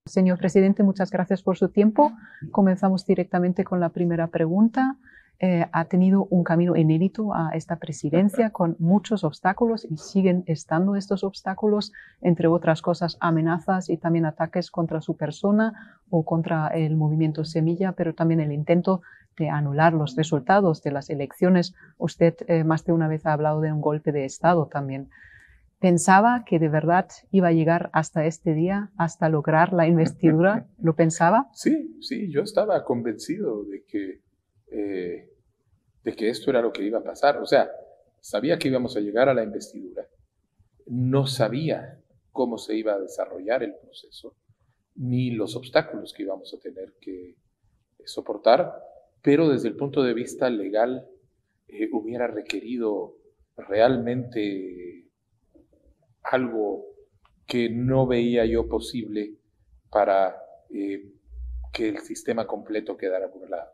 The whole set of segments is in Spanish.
Señor presidente, muchas gracias por su tiempo. Comenzamos directamente con la primera pregunta. Ha tenido un camino inédito a esta presidencia con muchos obstáculos y siguen estando estos obstáculos, entre otras cosas amenazas y también ataques contra su persona o contra el movimiento Semilla, pero también el intento de anular los resultados de las elecciones. Usted más de una vez ha hablado de un golpe de Estado también. ¿Pensaba que de verdad iba a llegar hasta este día, hasta lograr la investidura? ¿Lo pensaba? Sí, yo estaba convencido de que esto era lo que iba a pasar. O sea, sabía que íbamos a llegar a la investidura. No sabía cómo se iba a desarrollar el proceso, ni los obstáculos que íbamos a tener que soportar, pero desde el punto de vista legal hubiera requerido realmente algo que no veía yo posible para que el sistema completo quedara burlado.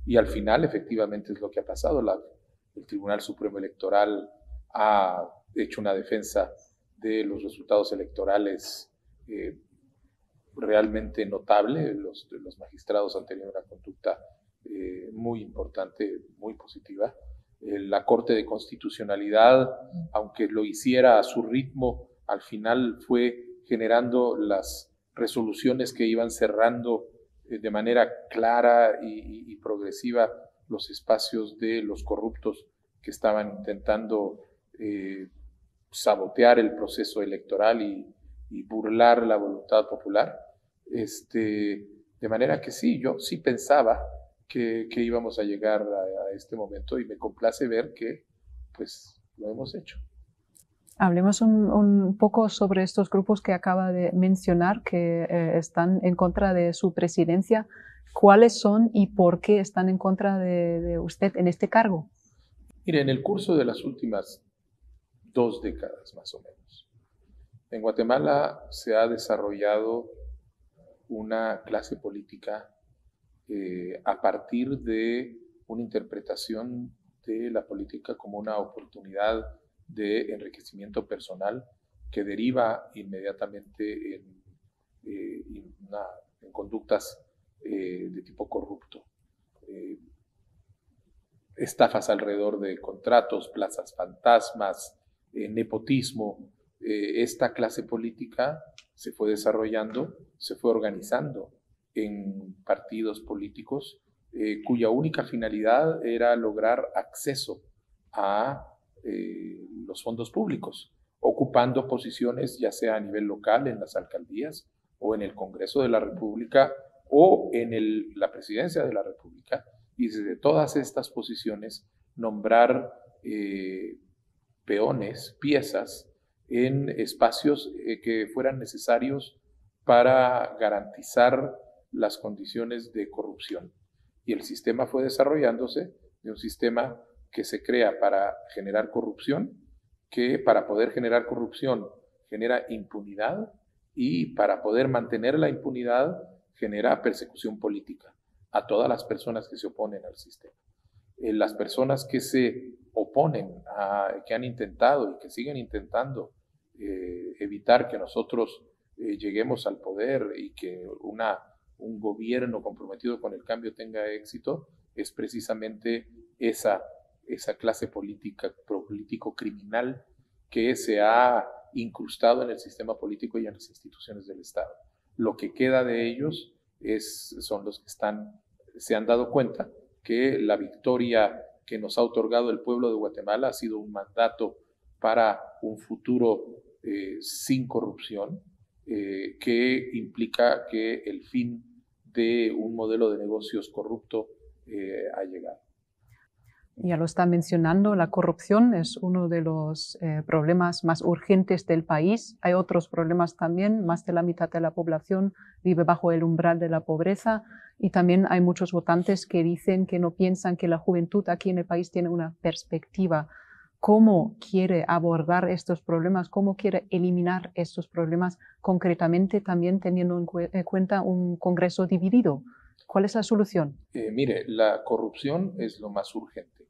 Y al final, efectivamente, es lo que ha pasado. El Tribunal Supremo Electoral ha hecho una defensa de los resultados electorales realmente notable. Los magistrados han tenido una conducta muy importante, muy positiva. La Corte de Constitucionalidad, aunque lo hiciera a su ritmo, al final fue generando las resoluciones que iban cerrando de manera clara y progresiva los espacios de los corruptos que estaban intentando sabotear el proceso electoral y burlar la voluntad popular. De manera que sí, yo sí pensaba que íbamos a llegar a este momento y me complace ver que pues lo hemos hecho. Hablemos un poco sobre estos grupos que acaba de mencionar que están en contra de su presidencia. ¿Cuáles son y por qué están en contra de usted en este cargo? Mire, en el curso de las últimas 2 décadas más o menos, en Guatemala se ha desarrollado una clase política a partir de una interpretación de la política como una oportunidad de enriquecimiento personal que deriva inmediatamente en conductas de tipo corrupto. Estafas alrededor de contratos, plazas fantasmas, nepotismo. Esta clase política se fue desarrollando, se fue organizando en partidos políticos cuya única finalidad era lograr acceso a los fondos públicos, ocupando posiciones ya sea a nivel local en las alcaldías o en el Congreso de la República o en la Presidencia de la República, y desde todas estas posiciones nombrar peones, piezas en espacios que fueran necesarios para garantizar las condiciones de corrupción. Y el sistema fue desarrollándose de un sistema que se crea para generar corrupción, que para poder generar corrupción genera impunidad y para poder mantener la impunidad genera persecución política a todas las personas que se oponen al sistema. Las personas que se oponen, que han intentado y que siguen intentando evitar que nosotros lleguemos al poder y que un gobierno comprometido con el cambio tenga éxito, es precisamente esa clase político-criminal que se ha incrustado en el sistema político y en las instituciones del Estado. Lo que queda de ellos son los que se han dado cuenta que la victoria que nos ha otorgado el pueblo de Guatemala ha sido un mandato para un futuro sin corrupción, que implica que el fin de un modelo de negocios corrupto ha llegado. Ya lo está mencionando, la corrupción es uno de los problemas más urgentes del país. Hay otros problemas también, más de la mitad de la población vive bajo el umbral de la pobreza y también hay muchos votantes que dicen que no piensan que la juventud aquí en el país tiene una perspectiva. ¿Cómo quiere abordar estos problemas? ¿Cómo quiere eliminar estos problemas concretamente, también teniendo en cuenta un Congreso dividido? ¿Cuál es la solución? Mire, la corrupción es lo más urgente,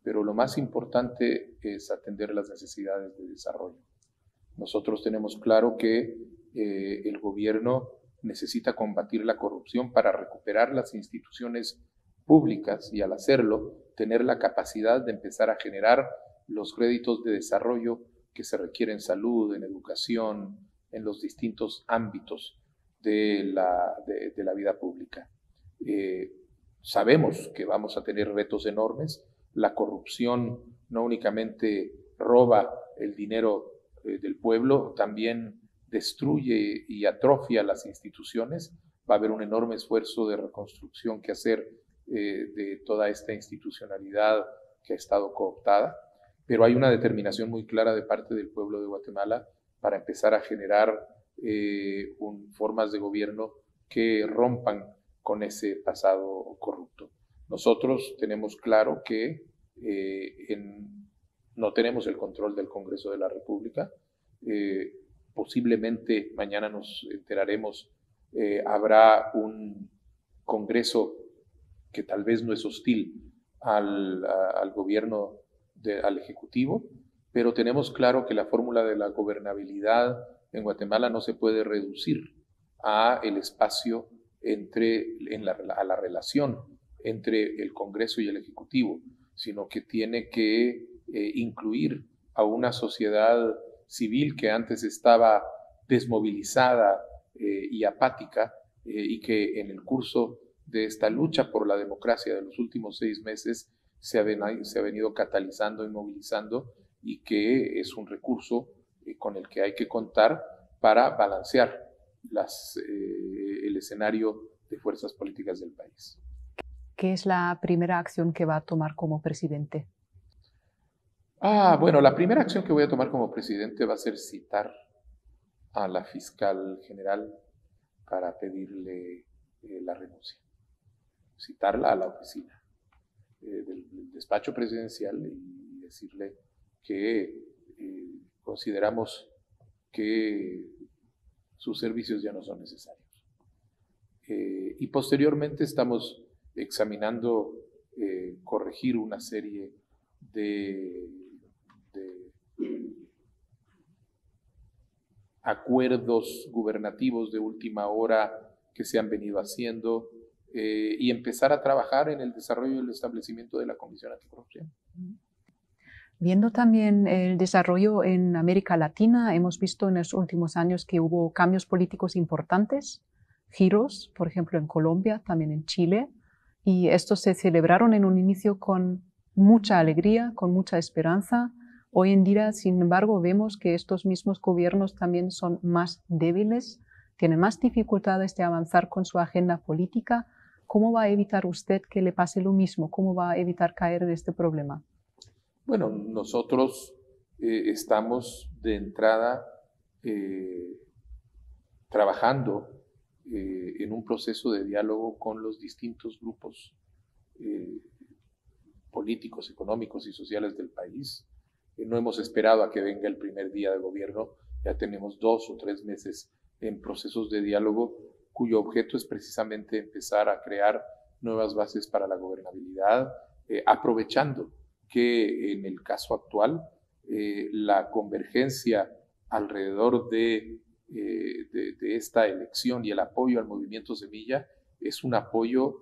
pero lo más importante es atender las necesidades de desarrollo. Nosotros tenemos claro que el gobierno necesita combatir la corrupción para recuperar las instituciones públicas y al hacerlo tener la capacidad de empezar a generar los créditos de desarrollo que se requieren en salud, en educación, en los distintos ámbitos de la vida pública. Sabemos que vamos a tener retos enormes. La corrupción no únicamente roba el dinero del pueblo, también destruye y atrofia las instituciones. Va a haber un enorme esfuerzo de reconstrucción que hacer de toda esta institucionalidad que ha estado cooptada, pero hay una determinación muy clara de parte del pueblo de Guatemala para empezar a generar formas de gobierno que rompan con ese pasado corrupto. Nosotros tenemos claro que no tenemos el control del Congreso de la República. Posiblemente mañana nos enteraremos, habrá un Congreso que tal vez no es hostil al gobierno, al Ejecutivo, pero tenemos claro que la fórmula de la gobernabilidad en Guatemala no se puede reducir a el espacio a la relación entre el Congreso y el Ejecutivo, sino que tiene que incluir a una sociedad civil que antes estaba desmovilizada y apática y que en el curso de esta lucha por la democracia de los últimos 6 meses se ha venido catalizando y movilizando, y que es un recurso con el que hay que contar para balancear el escenario de fuerzas políticas del país. ¿Qué es la primera acción que va a tomar como presidente? Bueno, la primera acción que voy a tomar como presidente va a ser citar a la fiscal general para pedirle la renuncia. Citarla a la oficina del despacho presidencial y decirle que consideramos que sus servicios ya no son necesarios. Y posteriormente estamos examinando corregir una serie de acuerdos gubernativos de última hora que se han venido haciendo y empezar a trabajar en el desarrollo y el establecimiento de la Comisión Anticorrupción. Viendo también el desarrollo en América Latina, hemos visto en los últimos años que hubo cambios políticos importantes, giros, por ejemplo en Colombia, también en Chile, y estos se celebraron en un inicio con mucha alegría, con mucha esperanza. Hoy en día, sin embargo, vemos que estos mismos gobiernos también son más débiles, tienen más dificultades de avanzar con su agenda política. ¿Cómo va a evitar usted que le pase lo mismo? ¿Cómo va a evitar caer en este problema? Bueno, nosotros estamos de entrada trabajando en un proceso de diálogo con los distintos grupos políticos, económicos y sociales del país. No hemos esperado a que venga el primer día de gobierno, ya tenemos 2 o 3 meses en procesos de diálogo cuyo objeto es precisamente empezar a crear nuevas bases para la gobernabilidad, aprovechando que en el caso actual la convergencia alrededor de esta elección y el apoyo al movimiento Semilla es un apoyo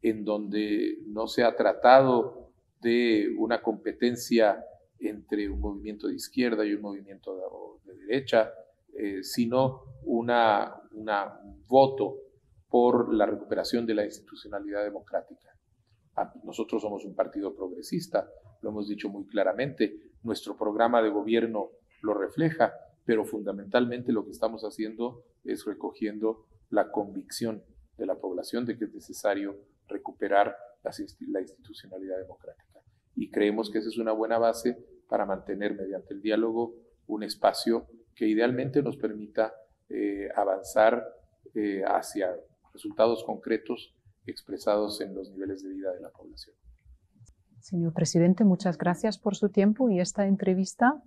en donde no se ha tratado de una competencia entre un movimiento de izquierda y un movimiento de derecha, sino un voto por la recuperación de la institucionalidad democrática. Nosotros somos un partido progresista, lo hemos dicho muy claramente, nuestro programa de gobierno lo refleja, pero fundamentalmente lo que estamos haciendo es recogiendo la convicción de la población de que es necesario recuperar la institucionalidad democrática. Y creemos que esa es una buena base para mantener mediante el diálogo un espacio que idealmente nos permita avanzar hacia resultados concretos expresados en los niveles de vida de la población. Señor presidente, muchas gracias por su tiempo y esta entrevista.